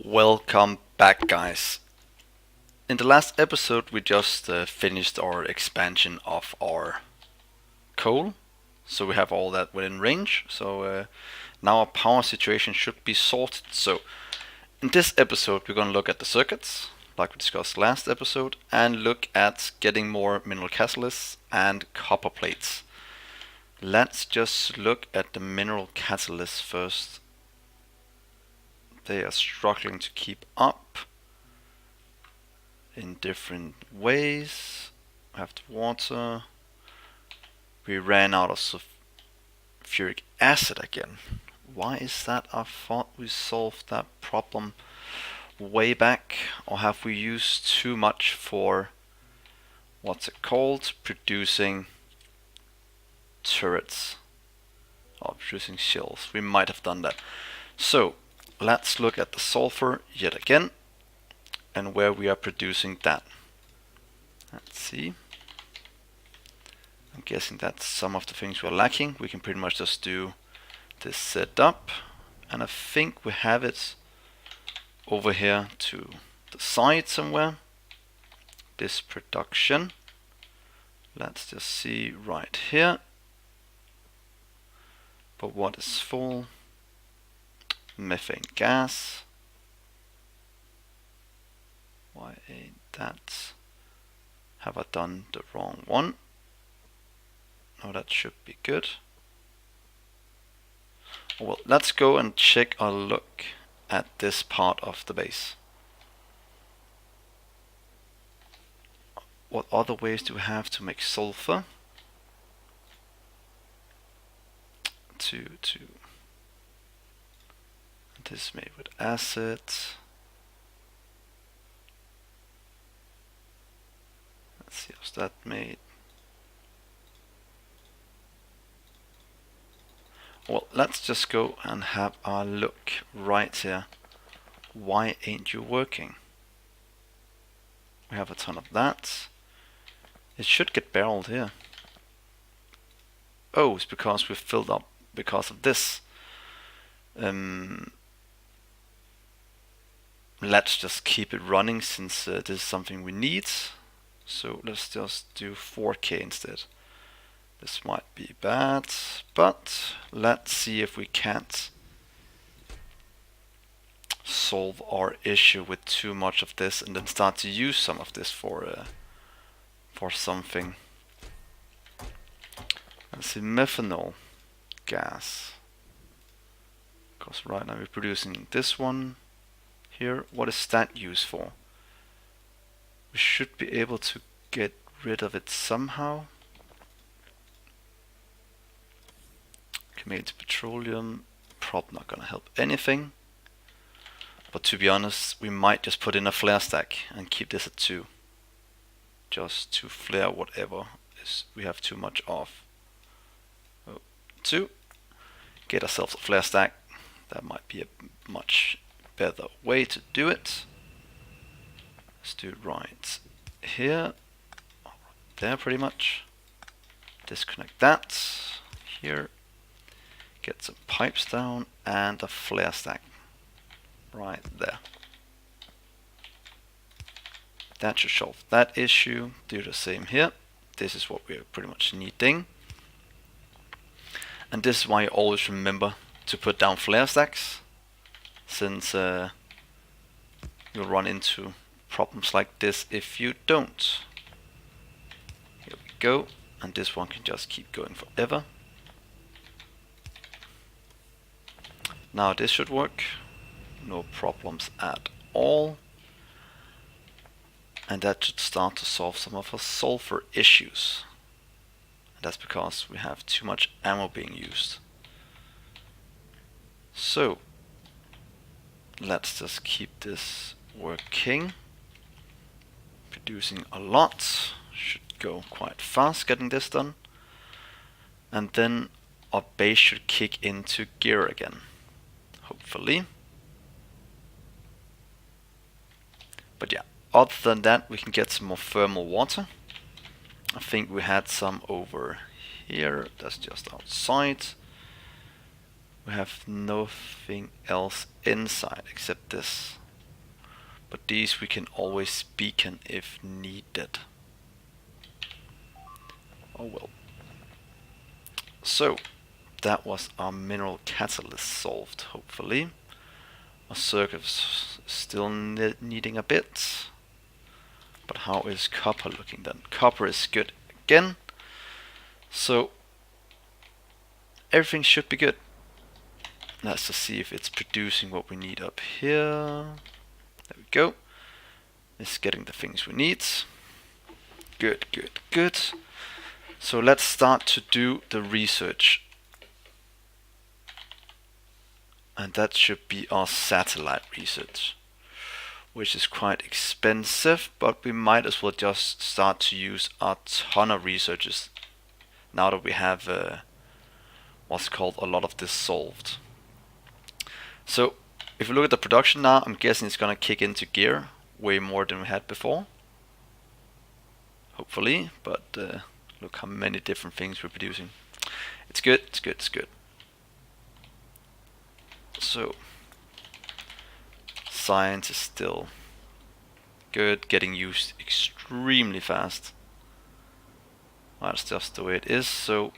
Welcome back, guys. In the last episode we just finished our expansion of our coal, so we have all that within range. So now our power situation should be sorted. So in this episode we're going to look at the circuits, like we discussed last episode, and look at getting more mineral catalysts and copper plates. Let's just look at the mineral catalysts first. They are struggling to keep up in different ways. We have the water. We ran out of sulfuric acid again. Why is that? I thought we solved that problem way back. Or have we used too much for, what's it called, producing turrets or producing shells? We might have done that. So let's look at the sulfur yet again and where we are producing that. Let's see. I'm guessing that's some of the things we're lacking. We can pretty much just do this setup, and I think we have it over here to the side somewhere. This production. Let's just see right here. But what is full? Methane gas. Why ain't that? Have I done the wrong one? No, that should be good. Well, let's go and check a look at this part of the base. What other ways do we have to make sulfur? This is made with acid. Let's see how's that made. Well, let's just go and have a look right here. Why ain't you working? We have a ton of that. It should get barreled here. Oh, it's because we filled up because of this. Let's just keep it running since this is something we need. So let's just do 4K instead. This might be bad, but let's see if we can't solve our issue with too much of this and then start to use some of this for something. Let's see, methanol gas. Because right now we're producing this one here. What is that used for? We should be able to get rid of it somehow. Made petroleum, probably not gonna help anything. But to be honest, we might just put in a flare stack and keep this at 2. Just to flare whatever is we have too much of. 2. Get ourselves a flare stack. That might be a much better way to do it. Let's do it right here. There pretty much. Disconnect that. Here. Get some pipes down and a flare stack right there. That should solve that issue. Do the same here. This is what we're pretty much needing. And this is why you always remember to put down flare stacks, since you'll run into problems like this if you don't. Here we go. And this one can just keep going forever. Now this should work, no problems at all. And that should start to solve some of our sulfur issues. And that's because we have too much ammo being used. So, let's just keep this working. Producing a lot, should go quite fast getting this done. And then our base should kick into gear again. Hopefully. But yeah, other than that we can get some more thermal water. I think we had some over here. That's just outside. We have nothing else inside except this. but these we can always beacon if needed. Oh well. So that was our mineral catalyst solved, hopefully. Our circuit's still needing a bit. But how is copper looking then? Copper is good again. So everything should be good. Let's just see if it's producing what we need up here. There we go. It's getting the things we need. Good, good, good. So let's start to do the research. And that should be our satellite research, which is quite expensive, but we might as well just start to use a ton of researches now that we have what's called a lot of this solved. So if we look at the production now, I'm guessing it's gonna kick into gear way more than we had before. Hopefully, but look how many different things we're producing. It's good, it's good, it's good. So science is still good, getting used extremely fast. That's just the way it is. So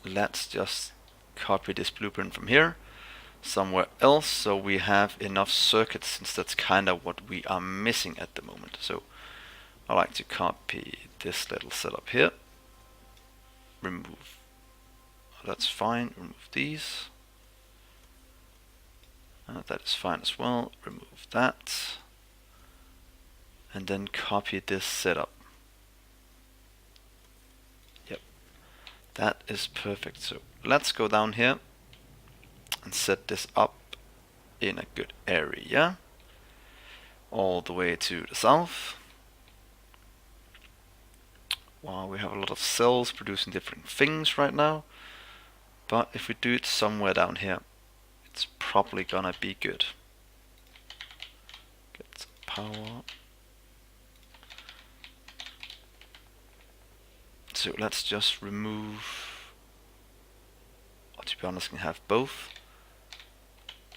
let's just copy this blueprint from here somewhere else so we have enough circuits, since that's kind of what we are missing at the moment. So I like to copy this little setup here, remove, that's fine, remove these. That is fine as well, remove that. And then copy this setup. Yep, that is perfect. So let's go down here and set this up in a good area. All the way to the south. Wow, we have a lot of cells producing different things right now. But if we do it somewhere down here, it's probably gonna be good. Get some power. So let's just remove, or to be honest, I can have both.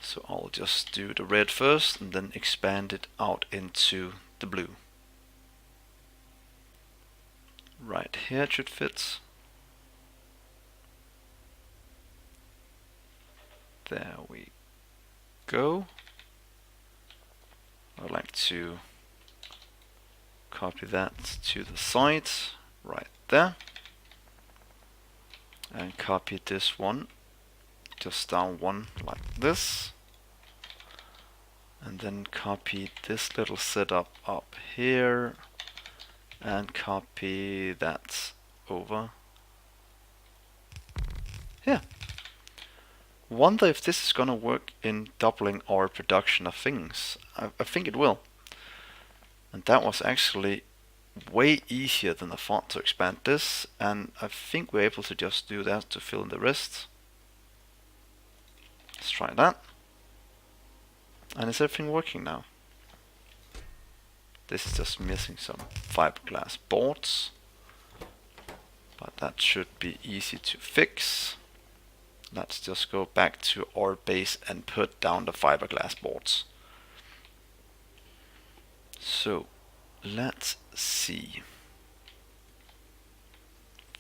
So I'll just do the red first and then expand it out into the blue. Right here it should fit. There we go. I'd like to copy that to the side, right there. And copy this one, just down one like this. And then copy this little setup up here. And copy that over here. Wonder if this is gonna work in doubling our production of things. I think it will. And that was actually way easier than I thought to expand this, and I think we're able to just do that to fill in the rest. Let's try that. And is everything working now? This is just missing some fiberglass boards, but that should be easy to fix. Let's just go back to our base and put down the fiberglass boards. So let's see.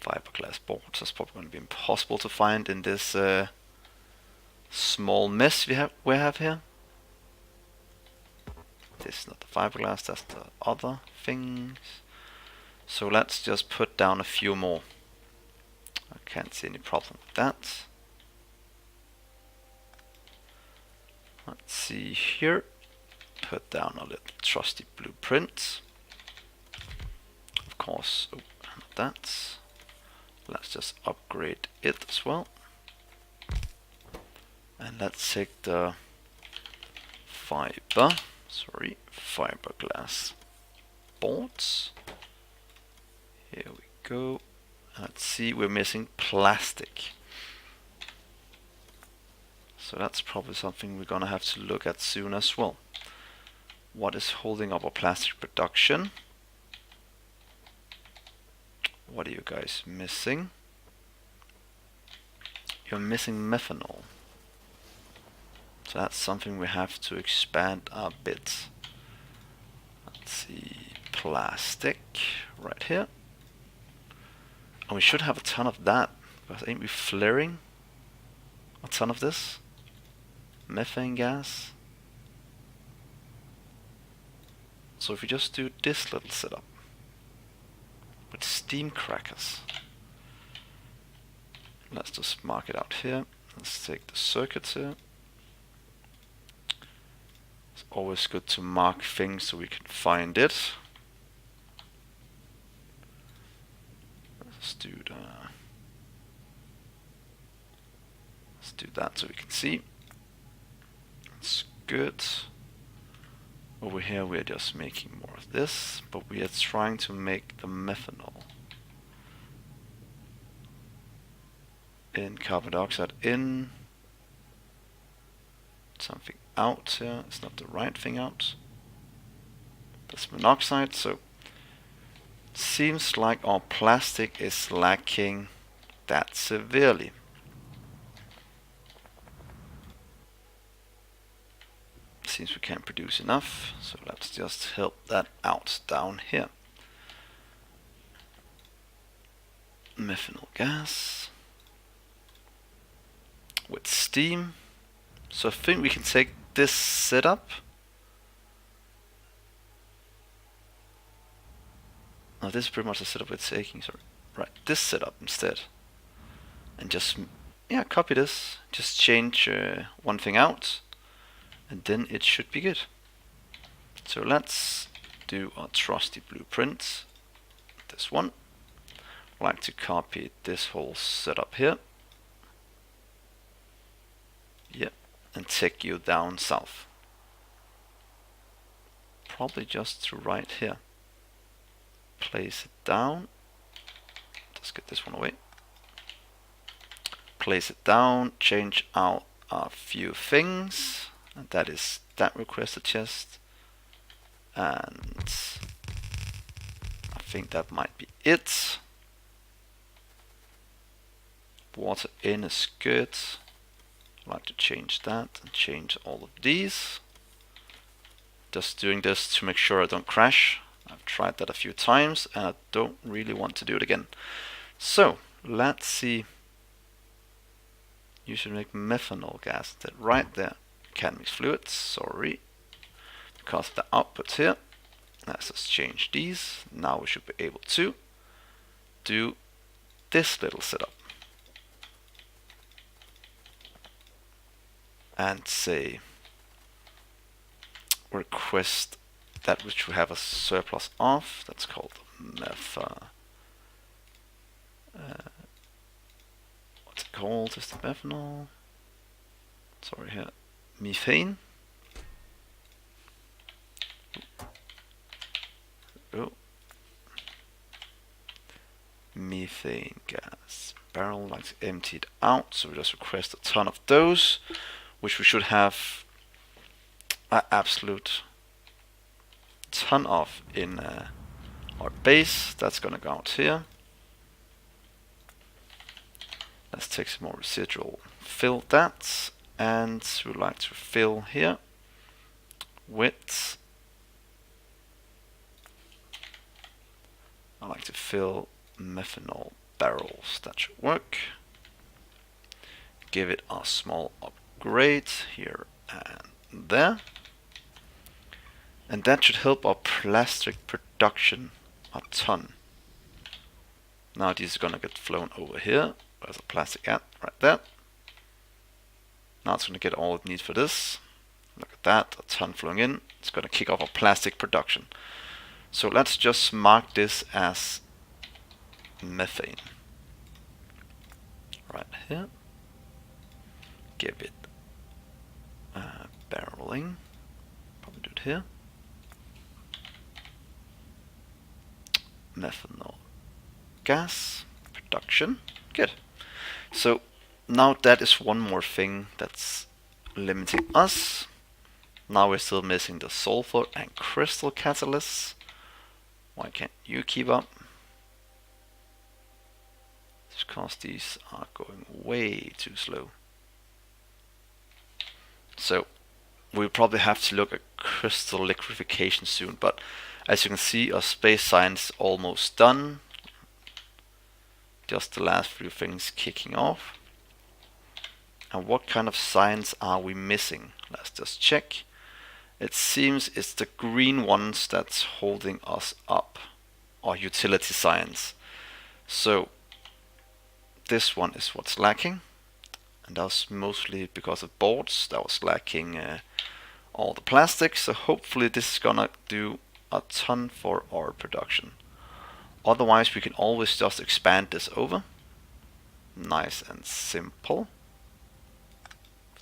Fiberglass boards, that's probably going to be impossible to find in this small mess we have here. This is not the fiberglass, that's the other things. So let's just put down a few more. I can't see any problem with that. Let's see here. Put down a little trusty blueprint. Of course, oh, not that. Let's just upgrade it as well. And let's take the fiberglass boards. Here we go. Let's see, we're missing plastic. So that's probably something we're gonna have to look at soon as well. What is holding up our plastic production? What are you guys missing? You're missing methanol. So that's something we have to expand a bit. Let's see, plastic right here. And we should have a ton of that, because ain't we flaring a ton of this? Methane gas. So if we just do this little setup with steam crackers, let's just mark it out here. Let's take the circuits here. It's always good to mark things so we can find it. Let's do that so we can see. That's good. Over here we are just making more of this, but we are trying to make the methanol in carbon dioxide in, something out here. It's not the right thing out. That's monoxide. So it seems like our plastic is lacking that severely. Seems we can't produce enough, so let's just help that out down here. Methanol gas with steam. So I think we can take this setup. Oh, this is pretty much the setup we're taking, sorry. Right, this setup instead. And just, yeah, copy this. Just change one thing out. And then it should be good. So let's do our trusty blueprint. This one. I'd like to copy this whole setup here. Yeah, and take you down south. Probably just to right here. Place it down. Let's get this one away. Place it down, change out a few things. And that is that requested chest, and I think that might be it. Water in is good. I'd like to change that and change all of these. Just doing this to make sure I don't crash. I've tried that a few times and I don't really want to do it again. So let's see. You should make methanol gas. That right there. Can mix fluids, sorry, because the output here. Let's just change these. Now we should be able to do this little setup and say request that which we have a surplus of. That's called what's it called? Is the methanol? Sorry here. Methane. Oh. Methane gas. Barrel like emptied out, so we just request a ton of those, which we should have an absolute ton of in our base. That's gonna go out here. Let's take some more residual, fill that. And we would like to fill here with, I like to fill methanol barrels. That should work. Give it a small upgrade here and there. And that should help our plastic production a ton. Now these are gonna get flown over here. There's a plastic at right there. Now it's going to get all it needs for this. Look at that, a ton flowing in. It's going to kick off our plastic production. So let's just mark this as methane. Right here. Give it barreling. Probably do it here. Methanol gas production. Good. So now that is one more thing that's limiting us. Now we're still missing the sulfur and crystal catalysts. Why can't you keep up? It's because these are going way too slow. So we'll probably have to look at crystal liquefaction soon, but as you can see, our space science is almost done. Just the last few things kicking off. And what kind of science are we missing? Let's just check. It seems it's the green ones that's holding us up, our utility science. So this one is what's lacking, and that's mostly because of boards. That was lacking all the plastics, so hopefully this is gonna do a ton for our production. Otherwise we can always just expand this over. Nice and simple.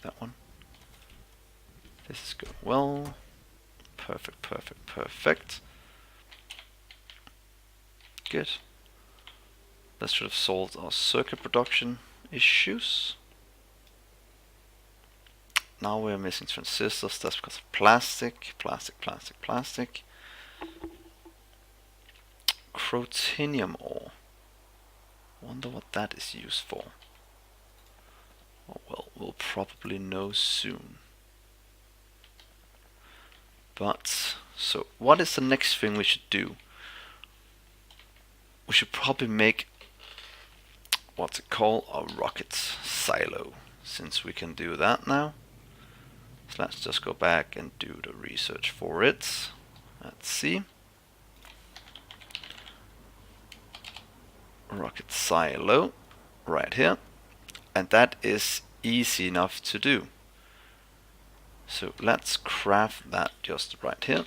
That one. This is going well. Perfect, perfect, perfect. Good. That should have solved our circuit production issues. Now we're missing transistors. That's because of plastic, plastic, plastic, plastic. Crotinium ore. Wonder what that is used for. Oh, well, we'll probably know soon. But, so what is the next thing we should do? We should probably make, what's it called, a rocket silo, since we can do that now. So let's just go back and do the research for it. Let's see. Rocket silo, right here. And that is easy enough to do. So let's craft that just right here.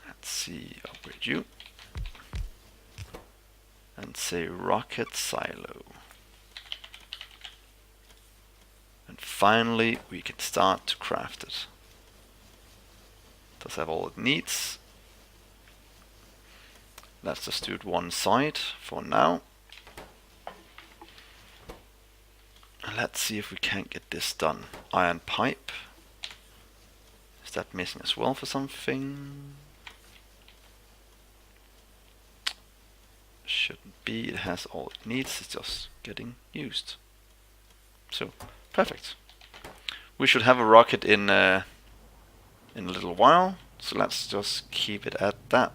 Let's see, upgrade you. And say rocket silo. And finally we can start to craft it. Does have all it needs. Let's just do it one side for now. Let's see if we can't get this done. Iron pipe. Is that missing as well for something? Shouldn't be. It has all it needs. It's just getting used. So, perfect. We should have a rocket in a little while. So let's just keep it at that.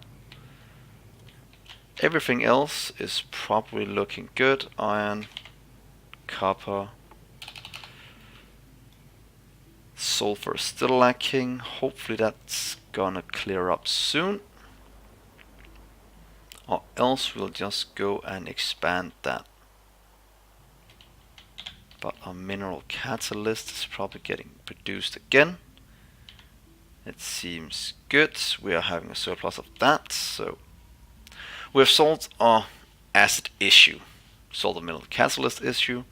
Everything else is probably looking good. Iron, copper, sulfur is still lacking. Hopefully that's gonna clear up soon. Or else we'll just go and expand that. But our mineral catalyst is probably getting produced again. It seems good. We are having a surplus of that, so we've solved our acid issue, solved the mineral catalyst issue.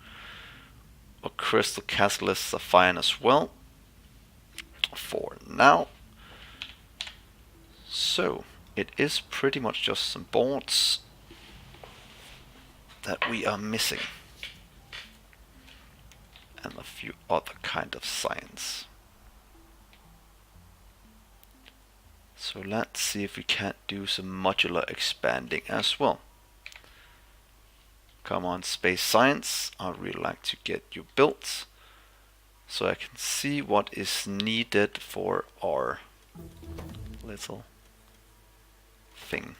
Our crystal catalysts are fine as well for now. So it is pretty much just some boards that we are missing, and a few other kind of science. So let's see if we can't do some modular expanding as well. Come on, space science, I'd really like to get you built so I can see what is needed for our little thing.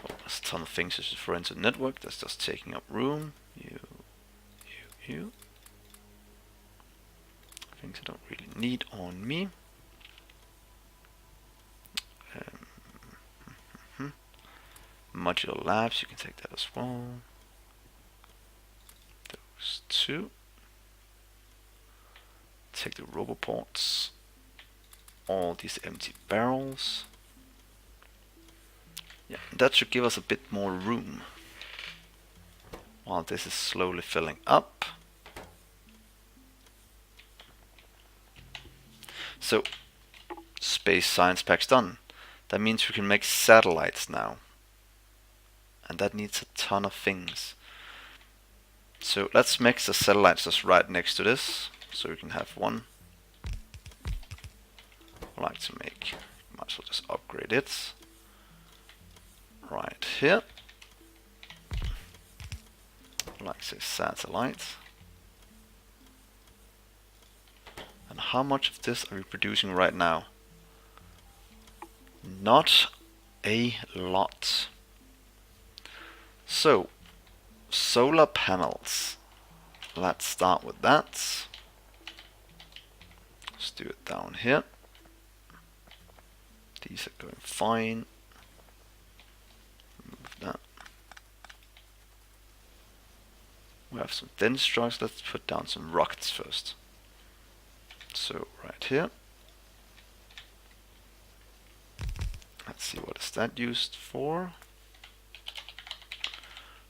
Oh, there's a ton of things to refer into the network. That's just taking up room. You. Things I don't really need on me. Modular labs, you can take that as well. Those two. Take the roboports. All these empty barrels. Yeah, that should give us a bit more room while this is slowly filling up. So, space science pack's done. That means we can make satellites now. And that needs a ton of things. So let's make the satellites just right next to this, so we can have one. I like to make, might as well just upgrade it. Right here. I like to say satellite. And how much of this are we producing right now? Not a lot. So, solar panels. Let's start with that. Let's do it down here. These are going fine. Remove that. We have some thin structures. Let's put down some rockets first. So right here. Let's see, what is that used for?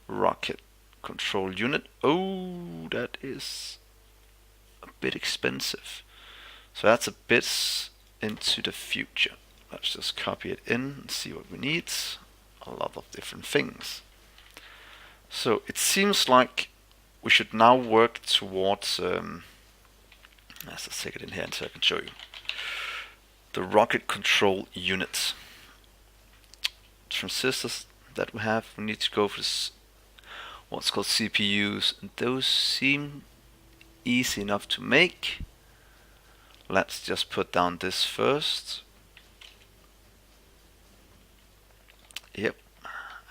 Rocket control unit. Oh, that is a bit expensive. So that's a bit into the future. Let's just copy it in and see what we need. A lot of different things. So it seems like we should now work towards, let's just take it in here so I can show you. The rocket control unit. Transistors that we have, we need to go for this, what's called CPUs. And those seem easy enough to make. Let's just put down this first. Yep,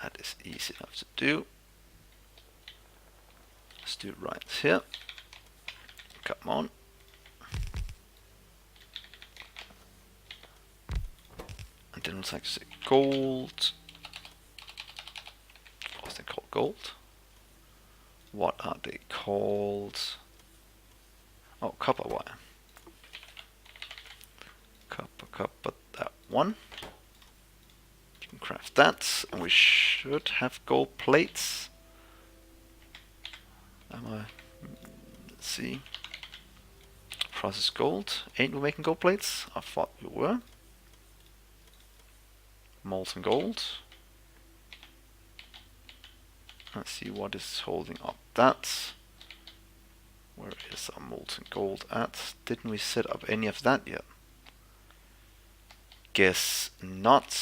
that is easy enough to do. Let's do it right here. Come on. And then let's actually say gold. What's they called? Gold? What are they called? Oh, copper wire. Copper, that one. You can craft that, and we should have gold plates. Let's see. Process gold. Ain't we making gold plates? I thought we were. Molten gold. Let's see what is holding up that. Where is our molten gold at? Didn't we set up any of that yet? Guess not.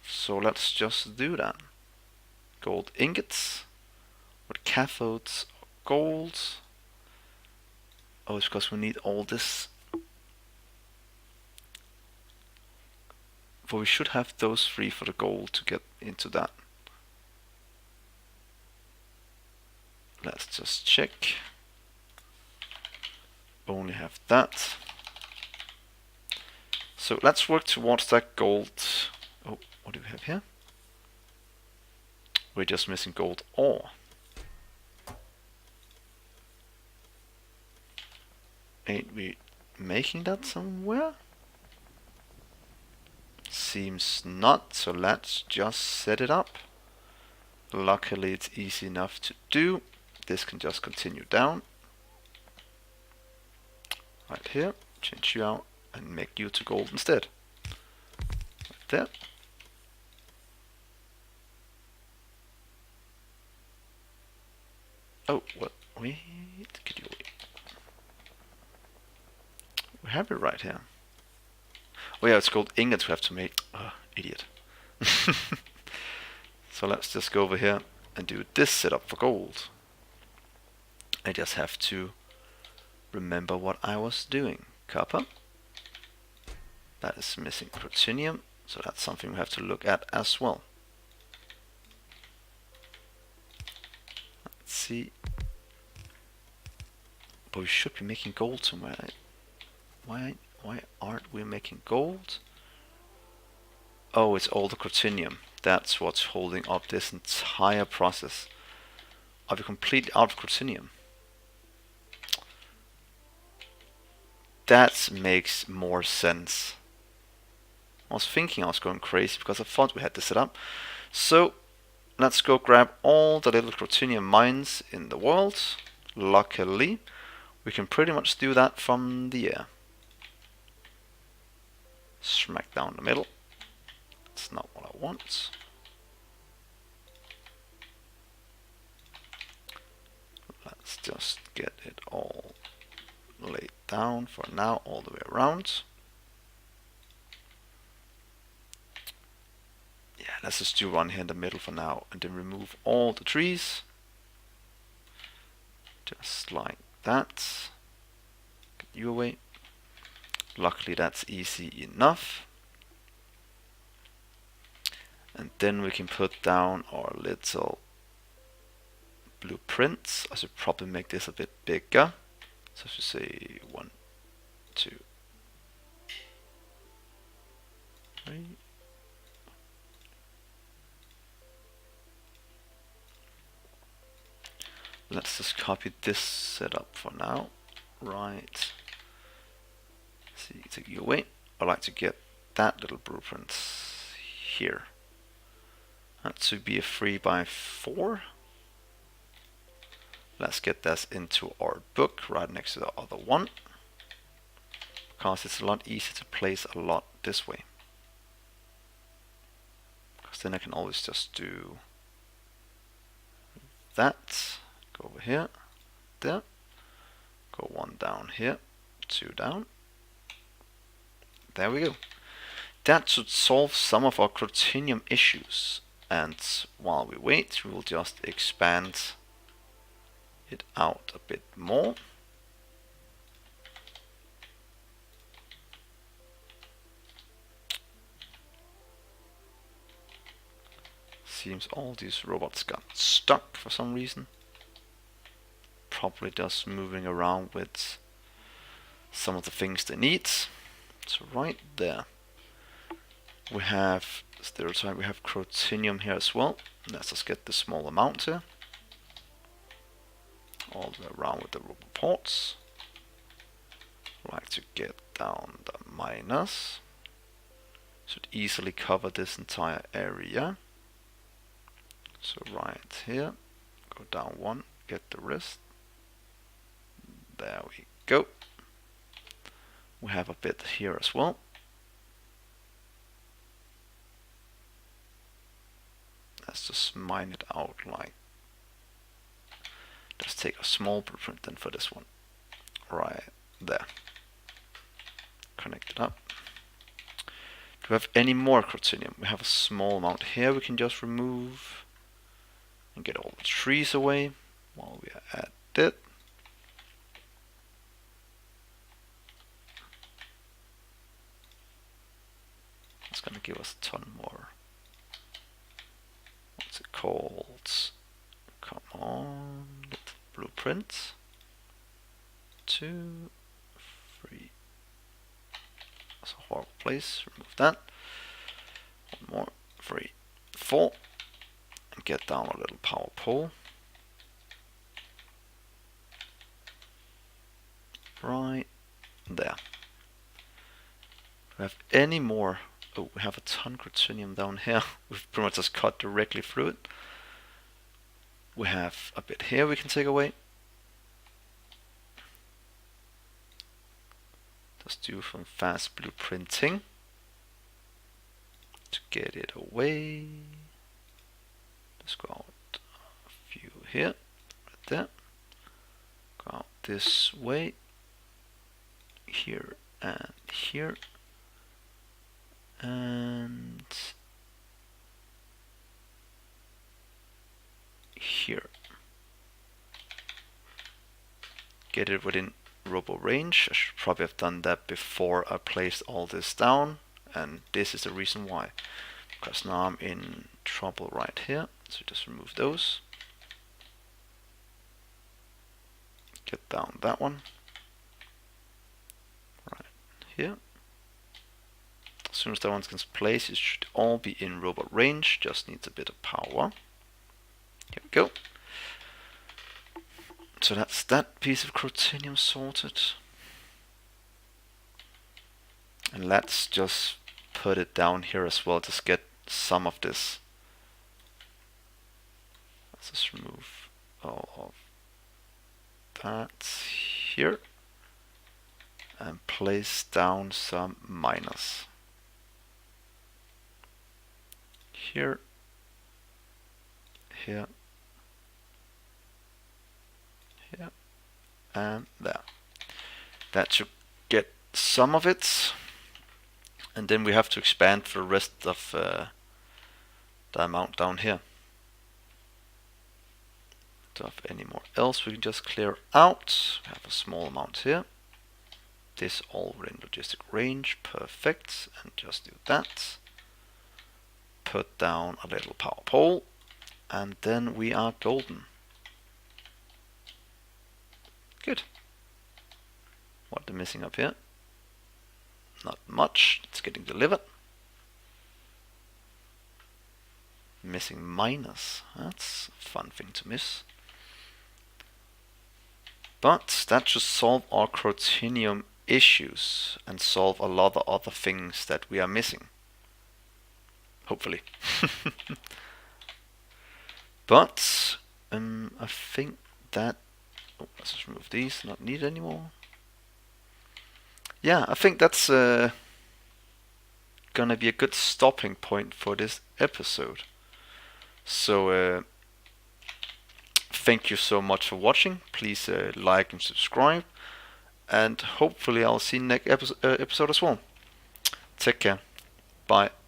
So let's just do that. Gold ingots with cathodes of gold. Oh, it's because we need all this. But we should have those three for the gold to get into that. Let's just check. Only have that. So let's work towards that gold. Oh, what do we have here? We're just missing gold ore. Ain't we making that somewhere? Seems not, so let's just set it up. Luckily it's easy enough to do. This can just continue down. Right here, change you out and make you to gold instead. Right there. Oh, what? Wait, could you wait? We have it right here. Oh yeah, it's gold ingots we have to make. Idiot. So let's just go over here and do this setup for gold. I just have to remember what I was doing. Copper. That is missing protinium, so that's something we have to look at as well. Let's see. But we should be making gold somewhere. Why aren't we making gold? Oh, it's all the protinium. That's what's holding up this entire process. Are we completely out of protinium? That makes more sense. I was thinking I was going crazy because I thought we had this set up. So let's go grab all the little protinium mines in the world. Luckily, we can pretty much do that from the air. Smack down the middle. That's not what I want. Let's just get it all laid down for now all the way around. Yeah, let's just do one here in the middle for now and then remove all the trees. Just like that. Get you away. Luckily that's easy enough. And then we can put down our little blueprints. I should probably make this a bit bigger. So I should say 1, 2, 3. Let's just copy this setup for now. Right. See, take you away. I'd like to get that little blueprint here. That should be a 3x4. Let's get this into our book right next to the other one, because it's a lot easier to place a lot this way. Because then I can always just do that. Go over here, there. Go 1 down here, 2 down. There we go. That should solve some of our Crotinium issues. And while we wait, we will just expand it out a bit more. Seems all these robots got stuck for some reason. Probably just moving around with some of the things they need. So right there we have stereotype, we have Crotinium here as well. Let's just get the small amount here. All the way around with the roboports. Like to get down the minus. Should easily cover this entire area. So right here, go down 1, get the rest. There we go. We have a bit here as well. Let's just mine it out like. Let's take a small blueprint then for this one. Right there. Connect it up. Do we have any more Crotinium? We have a small amount here we can just remove and get all the trees away while we are at it. It's gonna give us a ton more. What's it called? Come on, get blueprints. 2, 3. That's a horrible place. Remove that. 1 more. 3, 4. And get down a little power pole. Right there. Do we have any more? Oh, we have a ton of Crotinium down here. We've pretty much just cut directly through it. We have a bit here we can take away. Just do some fast blueprinting to get it away. Let's go out a few here, right there. Go out this way, here and here, and here. Get it within robo range. I should probably have done that before I placed all this down, and this is the reason why, because now I'm in trouble right here. So just remove those. Get down that one. Right here. As soon as that one gets placed, it should all be in robot range. Just needs a bit of power. Here we go. So that's that piece of Crotinium sorted. And let's just put it down here as well to get some of this. Let's just remove all of that here and place down some miners. Here, here, here, and there. That should get some of it, and then we have to expand for the rest of the amount down here. Don't have any more else we can just clear out. We have a small amount here. this all within logistic range. Perfect. And just do that. Put down a little power pole. And then we are golden. Good. What are missing up here? Not much. It's getting delivered. Missing miners. That's a fun thing to miss. But that should solve our Crotinium issues and solve a lot of other things that we are missing. Hopefully. But I think that... Oh, let's just remove these, not needed anymore. Yeah, I think that's gonna be a good stopping point for this episode. So thank you so much for watching. Please like and subscribe, and hopefully I'll see you next episode as well. Take care. Bye.